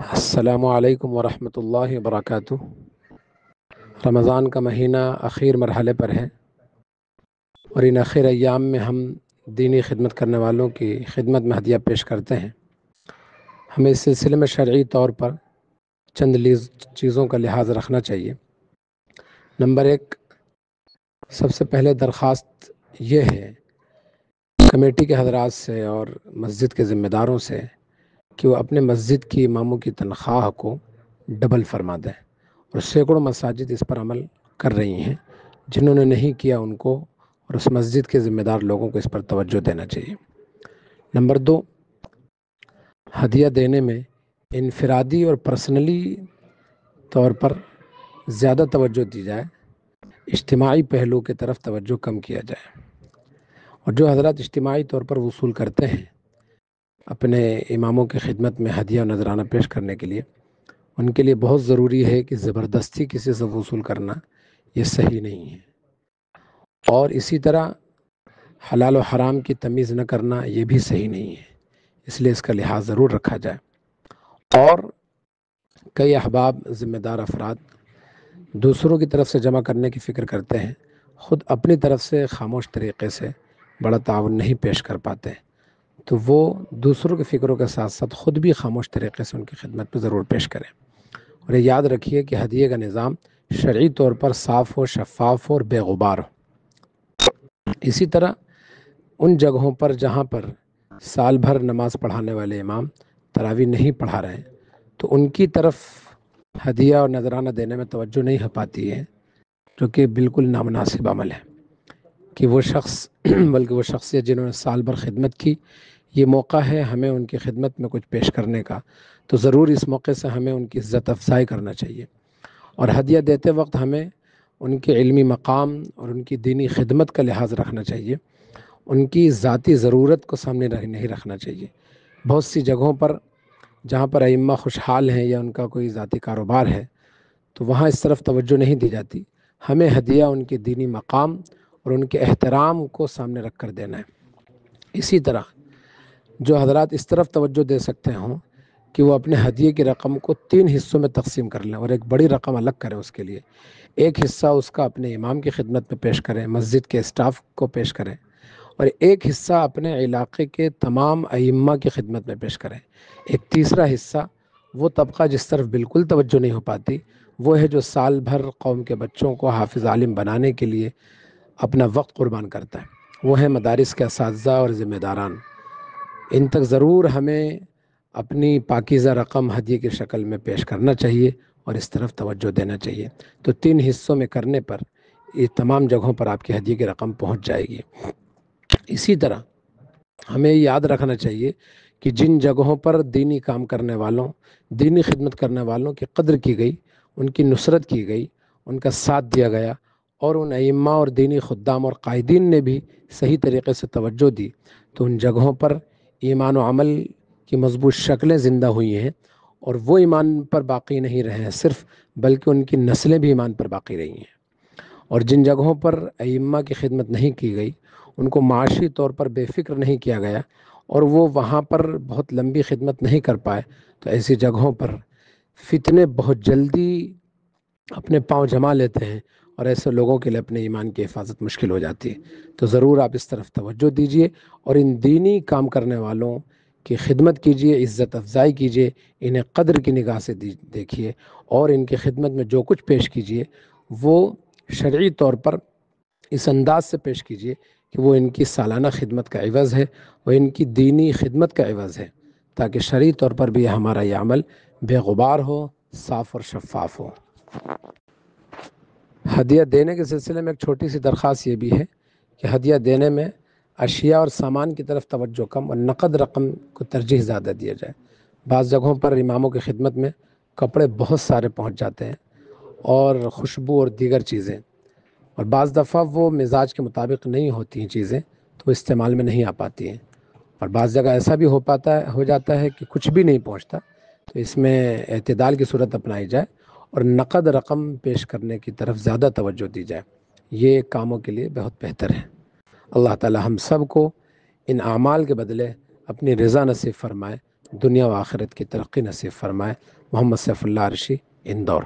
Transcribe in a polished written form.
السلام علیکم ورحمۃ اللہ وبرکاتہ۔ رمضان کا مہینہ اخیر مرحلے پر ہے اور ان اخیر ایام میں ہم دینی خدمت کرنے والوں کی خدمت میں ہدیہ پیش کرتے ہیں۔ ہمیں اس سلسلے میں شرعی طور پر چند چیزوں کا لحاظ رکھنا چاہیے۔ نمبر 1، سب سے پہلے درخواست یہ ہے کمیٹی کے حضرات سے اور مسجد کے ذمہ داروں سے کہ وہ اپنے مسجد کی اماموں کی تنخواہ کو ڈبل فرما دیں، اور سینکڑوں مساجد اس پر عمل کر رہی ہیں۔ جنہوں نے نہیں کیا ان کو اور اس مسجد کے ذمہ دار لوگوں کو اس پر توجہ دینا چاہیے۔ نمبر 2، ہدیہ دینے میں انفرادی اور پرسنلی طور پر زیادہ توجہ دی جائے، اجتماعی پہلو کی طرف توجہ کم کیا جائے۔ اور جو حضرات اجتماعی طور پر وصول کرتے ہیں اپنے اماموں کی خدمت میں ہدیہ و نذرانہ پیش کرنے کے لیے، ان کے لیے بہت ضروری ہے کہ زبردستی کسی سے وصول کرنا یہ صحیح نہیں ہے، اور اسی طرح حلال و حرام کی تمیز نہ کرنا یہ بھی صحیح نہیں ہے۔ اس لیے اس کا لحاظ ضرور رکھا جائے۔ اور کئی احباب ذمہ دار افراد دوسروں کی طرف سے جمع کرنے کی فکر کرتے ہیں، خود اپنی طرف سے خاموش طریقے سے بڑا تعاون نہیں پیش کر پاتے، تو وہ دوسروں کی فکروں کے ساتھ ساتھ خود بھی خاموش طریقے سے ان کی خدمت پہ ضرور پیش کریں۔ اور یہ یاد رکھیے کہ ہدیے کا نظام شرعی طور پر صاف ہو، شفاف ہو اور بے غبار ہو۔ اسی طرح ان جگہوں پر جہاں پر سال بھر نماز پڑھانے والے امام تراویح نہیں پڑھا رہے ہیں، تو ان کی طرف ہدیہ اور نذرانہ دینے میں توجہ نہیں ہو پاتی ہے، جو کہ بالکل نامناسب عمل ہے کہ وہ شخص بلکہ وہ شخصیت جنہوں نے سال بھر خدمت کی، یہ موقع ہے ہمیں ان کی خدمت میں کچھ پیش کرنے کا، تو ضرور اس موقع سے ہمیں ان کی عزت افزائی کرنا چاہیے۔ اور ہدیہ دیتے وقت ہمیں ان کے علمی مقام اور ان کی دینی خدمت کا لحاظ رکھنا چاہیے، ان کی ذاتی ضرورت کو سامنے نہیں رکھنا چاہیے۔ بہت سی جگہوں پر جہاں پر ائمہ خوشحال ہیں یا ان کا کوئی ذاتی کاروبار ہے، تو وہاں اس طرف توجہ نہیں دی جاتی۔ ہمیں ہدیہ ان کے دینی مقام اور ان کے احترام کو سامنے رکھ کر دینا ہے۔ اسی طرح جو حضرات اس طرف توجہ دے سکتے ہوں کہ وہ اپنے ہدیے کی رقم کو 3 حصوں میں تقسیم کر لیں اور ایک بڑی رقم الگ کریں، اس کے لیے ایک حصہ اس کا اپنے امام کی خدمت میں پیش کریں، مسجد کے اسٹاف کو پیش کریں، اور ایک حصہ اپنے علاقے کے تمام ائمہ کی خدمت میں پیش کریں۔ ایک تیسرا حصہ وہ طبقہ جس طرف بالکل توجہ نہیں ہو پاتی، وہ ہے جو سال بھر قوم کے بچوں کو حافظ عالم بنانے کے لیے اپنا وقت قربان کرتا ہے، وہ ہے مدارس کے اساتذہ اور ذمہ داران۔ ان تک ضرور ہمیں اپنی پاکیزہ رقم ہدیے کی شکل میں پیش کرنا چاہیے اور اس طرف توجہ دینا چاہیے، تو 3 حصوں میں کرنے پر یہ تمام جگہوں پر آپ کی ہدیے کی رقم پہنچ جائے گی۔ اسی طرح ہمیں یاد رکھنا چاہیے کہ جن جگہوں پر دینی کام کرنے والوں، دینی خدمت کرنے والوں کی قدر کی گئی، ان کی نصرت کی گئی، ان کا ساتھ دیا گیا، اور ان ائمہ اور دینی خدام اور قائدین نے بھی صحیح طریقے سے توجہ دی، تو ان جگہوں پر ایمان و عمل کی مضبوط شکلیں زندہ ہوئی ہیں، اور وہ ایمان پر باقی نہیں رہے ہیں صرف، بلکہ ان کی نسلیں بھی ایمان پر باقی رہی ہیں۔ اور جن جگہوں پر ائمہ کی خدمت نہیں کی گئی، ان کو معاشی طور پر بے فکر نہیں کیا گیا، اور وہ وہاں پر بہت لمبی خدمت نہیں کر پائے، تو ایسی جگہوں پر فتنے بہت جلدی اپنے پاؤں جما لیتے ہیں، اور ایسے لوگوں کے لیے اپنے ایمان کی حفاظت مشکل ہو جاتی ہے۔ تو ضرور آپ اس طرف توجہ دیجئے اور ان دینی کام کرنے والوں کی خدمت کیجئے، عزت افزائی کیجئے، انہیں قدر کی نگاہ سے دیکھیے، اور ان کی خدمت میں جو کچھ پیش کیجئے وہ شرعی طور پر اس انداز سے پیش کیجئے کہ وہ ان کی سالانہ خدمت کا عوض ہے، وہ ان کی دینی خدمت کا عوض ہے، تاکہ شرعی طور پر بھی ہمارا یہ عمل بے غبار ہو، صاف اور شفاف ہو۔ ہدیہ دینے کے سلسلے میں ایک چھوٹی سی درخواست یہ بھی ہے کہ ہدیہ دینے میں اشیاء اور سامان کی طرف توجہ کم اور نقد رقم کو ترجیح زیادہ دیا جائے۔ بعض جگہوں پر اماموں کی خدمت میں کپڑے بہت سارے پہنچ جاتے ہیں اور خوشبو اور دیگر چیزیں، اور بعض دفعہ وہ مزاج کے مطابق نہیں ہوتی ہیں چیزیں، تو استعمال میں نہیں آ پاتی ہیں، اور بعض جگہ ایسا بھی ہو جاتا ہے کہ کچھ بھی نہیں پہنچتا، تو اس میں اعتدال کی صورت اپنائی جائے اور نقد رقم پیش کرنے کی طرف زیادہ توجہ دی جائے، یہ کاموں کے لیے بہت بہتر ہے۔ اللہ تعالی ہم سب کو ان اعمال کے بدلے اپنی رضا نصیب فرمائے۔ دنیا و آخرت کی ترقی نصیب فرمائے۔ محمد سیف اللہ عرشی، اندور۔